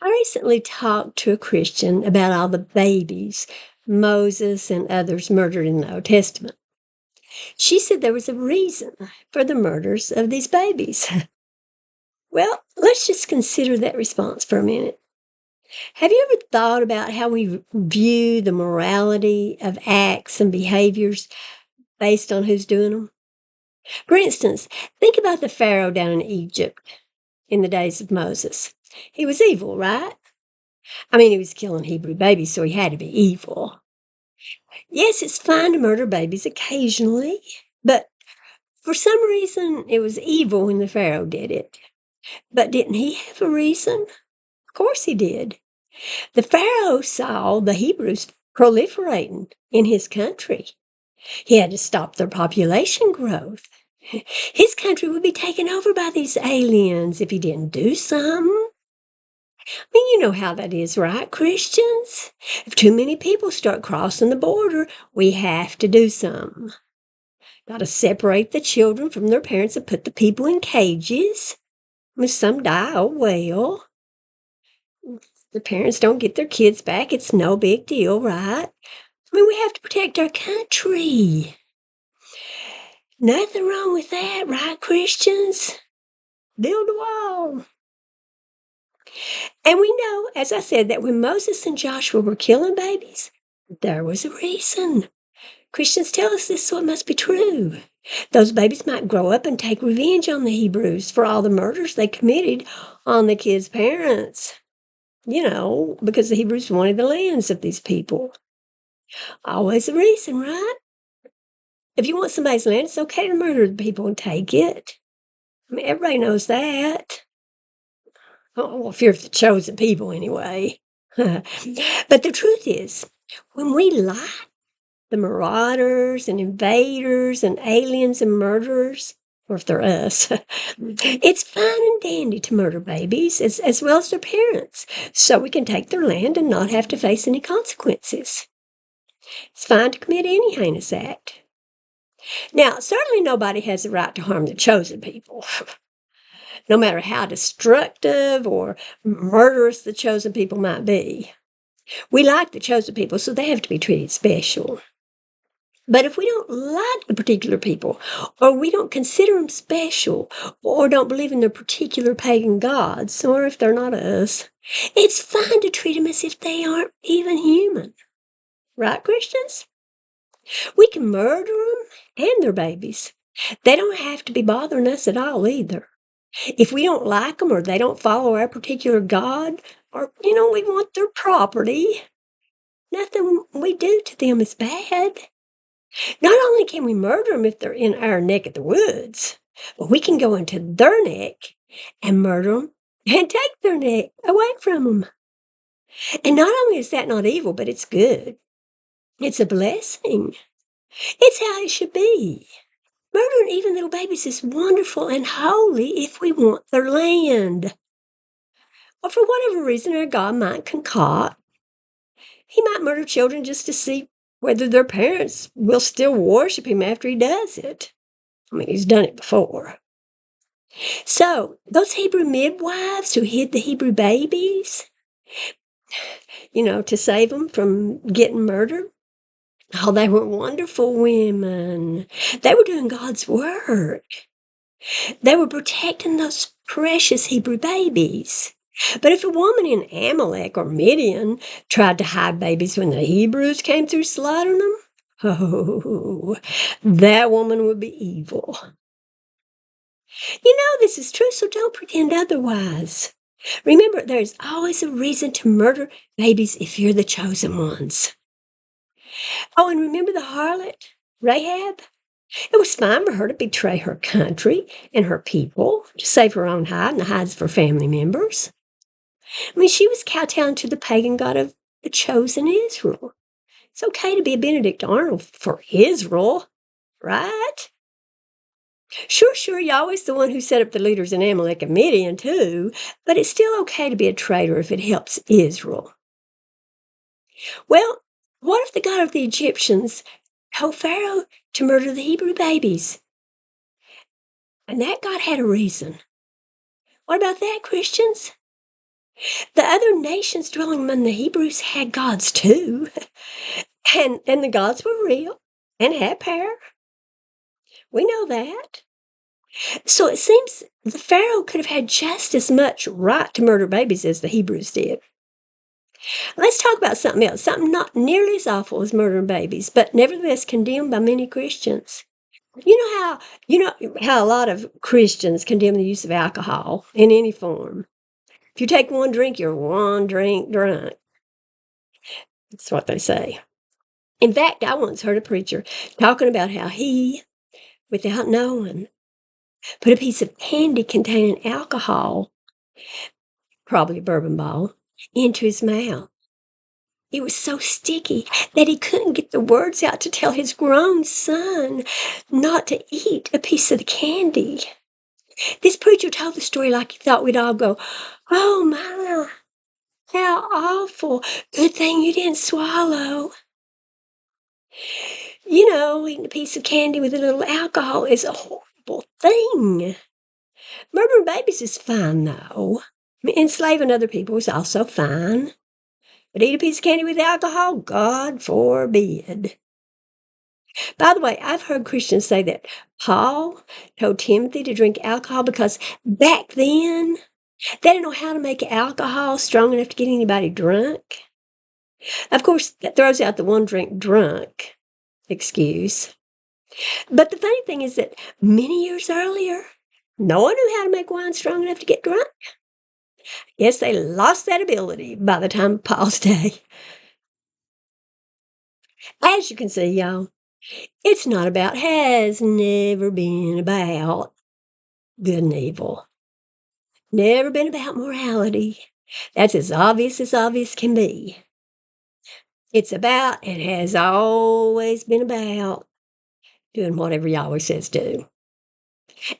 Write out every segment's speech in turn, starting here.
I recently talked to a Christian about all the babies Moses and others murdered in the Old Testament. She said there was a reason for the murders of these babies. Well, let's just consider that response for a minute. Have you ever thought about how we view the morality of acts and behaviors based on who's doing them? For instance, think about the Pharaoh down in Egypt in the days of Moses. He was evil, right? I mean, he was killing Hebrew babies, so he had to be evil. Yes, it's fine to murder babies occasionally, but for some reason it was evil when the Pharaoh did it. But didn't he have a reason? Of course he did. The Pharaoh saw the Hebrews proliferating in his country. He had to stop their population growth. His country would be taken over by these aliens if he didn't do something. I mean, you know how that is, right, Christians? If too many people start crossing the border, we have to do something. Got to separate the children from their parents and put the people in cages. When some die, oh well. The parents don't get their kids back. It's no big deal, right? I mean, we have to protect our country. Nothing wrong with that, right, Christians? Build a wall. And we know, as I said, that when Moses and Joshua were killing babies, there was a reason. Christians tell us this, so it must be true. Those babies might grow up and take revenge on the Hebrews for all the murders they committed on the kids' parents. Because the Hebrews wanted the lands of these people. Always a reason, right? If you want somebody's land, it's okay to murder the people and take it. I mean, everybody knows that. Oh, if you're the chosen people, anyway. But the truth is, when we lie, the marauders and invaders and aliens and murderers, or if they're us, it's fine and dandy to murder babies as well as their parents, so we can take their land and not have to face any consequences. It's fine to commit any heinous act. Now, certainly nobody has the right to harm the chosen people, no matter how destructive or murderous the chosen people might be. We like the chosen people, so they have to be treated special. But if we don't like the particular people, or we don't consider them special, or don't believe in their particular pagan gods, or if they're not us, it's fine to treat them as if they aren't even human. Right, Christians? We can murder them and their babies. They don't have to be bothering us at all either. If we don't like them or they don't follow our particular god, or, we want their property, nothing we do to them is bad. Not only can we murder them if they're in our neck of the woods, but we can go into their neck and murder them and take their neck away from them. And not only is that not evil, but it's good. It's a blessing. It's how it should be. Murdering even little babies is wonderful and holy if we want their land. Or for whatever reason our God might concoct, he might murder children just to see whether their parents will still worship him after he does it. I mean, he's done it before. So, those Hebrew midwives who hid the Hebrew babies, to save them from getting murdered, oh, they were wonderful women. They were doing God's work. They were protecting those precious Hebrew babies. But if a woman in Amalek or Midian tried to hide babies when the Hebrews came through slaughtering them, oh, that woman would be evil. You know this is true, so don't pretend otherwise. Remember, there is always a reason to murder babies if you're the chosen ones. Oh, and remember the harlot, Rahab? It was fine for her to betray her country and her people to save her own hide and the hides of her family members. I mean, she was kowtowing to the pagan god of the chosen Israel. It's okay to be a Benedict Arnold for Israel, right? Sure, Yahweh's the one who set up the leaders in Amalek and Midian too, but it's still okay to be a traitor if it helps Israel. Well, what if the God of the Egyptians told Pharaoh to murder the Hebrew babies? And that God had a reason. What about that, Christians? The other nations dwelling among the Hebrews had gods too. And the gods were real and had power. We know that. So it seems the Pharaoh could have had just as much right to murder babies as the Hebrews did. Let's talk about something else, something not nearly as awful as murdering babies, but nevertheless condemned by many Christians. You know how a lot of Christians condemn the use of alcohol in any form. If you take one drink, you're one drink drunk. That's what they say. In fact, I once heard a preacher talking about how he, without knowing, put a piece of candy containing alcohol, probably a bourbon ball, into his mouth. It was so sticky that he couldn't get the words out to tell his grown son not to eat a piece of the candy. This preacher told the story like he thought we'd all go, "Oh my, how awful. Good thing you didn't swallow." You know, eating a piece of candy with a little alcohol is a horrible thing. Murdering babies is fine, though. Enslaving other people is also fine. But eat a piece of candy with alcohol? God forbid. By the way, I've heard Christians say that Paul told Timothy to drink alcohol because back then they didn't know how to make alcohol strong enough to get anybody drunk. Of course, that throws out the one drink drunk excuse. But the funny thing is that many years earlier, no one knew how to make wine strong enough to get drunk. Yes, they lost that ability by the time of Paul's day. As you can see, y'all, it's not about, has never been about good and evil. Never been about morality. That's as obvious can be. It's about, and has always been about, doing whatever Yahweh says do.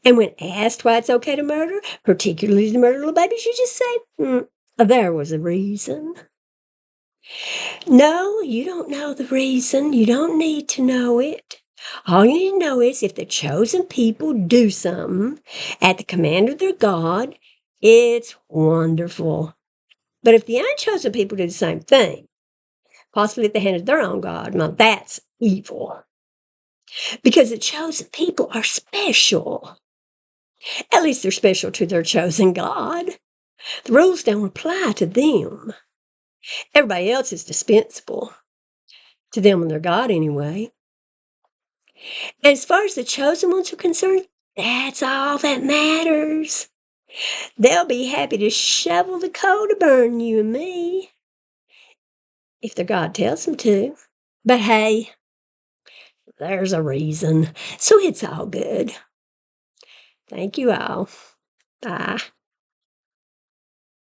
And when asked why it's okay to murder, particularly to murder little babies, you just say, there was a reason. No, you don't know the reason. You don't need to know it. All you need to know is if the chosen people do something at the command of their God, it's wonderful. But if the unchosen people do the same thing, possibly at the hand of their own God, now that's evil. Because the chosen people are special. At least they're special to their chosen God. The rules don't apply to them. Everybody else is dispensable. To them and their God, anyway. And as far as the chosen ones are concerned, that's all that matters. They'll be happy to shovel the coal to burn you and me, if their God tells them to. But hey, there's a reason, so it's all good. Thank you all. Bye.